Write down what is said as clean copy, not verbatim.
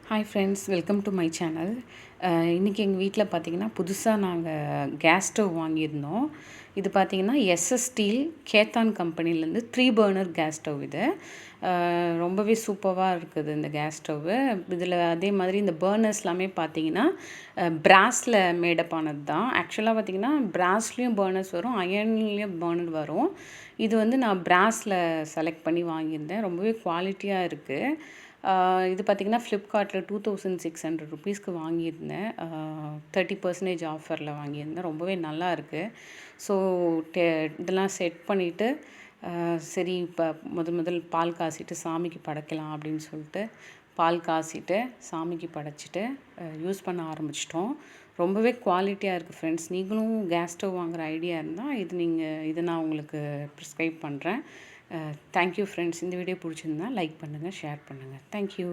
Hi friends, welcome to my channel. இன்றைக்கி எங்கள் வீட்டில் பார்த்திங்கன்னா புதுசாக நாங்கள் கேஸ் ஸ்டவ் வாங்கியிருந்தோம். இது பார்த்திங்கன்னா எஸ்எஸ் ஸ்டீல் கேத்தான் கம்பெனிலேருந்து 3 பர்னர் கேஸ் ஸ்டவ் இது. ரொம்பவே சூப்பராக இருக்குது இந்த கேஸ் ஸ்டவ்வு. இதில் அதே மாதிரி இந்த பர்னர்ஸ் எல்லாமே பார்த்திங்கன்னா பிராஸில் மேடப் ஆனது தான். ஆக்சுவலாக பார்த்திங்கன்னா பிராஸ்லேயும் பர்னர்ஸ் வரும், அயர்ன்லேயும் பர்னர் வரும். இது வந்து நான் பிராஸில் செலக்ட் பண்ணி வாங்கியிருந்தேன். ரொம்பவே குவாலிட்டியாக இருக்குது. இது பார்த்திங்கன்னா ஃப்ளிப்கார்ட்டில் 2600 ருபீஸ்க்கு வாங்கியிருந்தேன். 30% ஆஃபரில் வாங்கியிருந்தேன். ரொம்பவே நல்லா இருக்குது. ஸோ இதெல்லாம் செட் பண்ணிவிட்டு சரி இப்போ முதல் பால் காய்ச்சிட்டு சாமிக்கு படைக்கலாம் அப்படின்னு சொல்லிட்டு பால் காய்ச்சிட்டு சாமிக்கு படைச்சிட்டு யூஸ் பண்ண ஆரம்பிச்சிட்டோம். ரொம்பவே குவாலிட்டியாக இருக்குது ஃப்ரெண்ட்ஸ். நீங்களும் கேஸ் ஸ்டவ் வாங்குகிற ஐடியா இருந்தால் இதை நான் உங்களுக்கு ப்ரிஸ்கிரைப் பண்ணுறேன். Thank you friends. இந்த வீடியோ பிடிச்சிருந்தா லைக் பண்ணுங்கள், ஷேர் பண்ணுங்கள். தேங்க்யூ.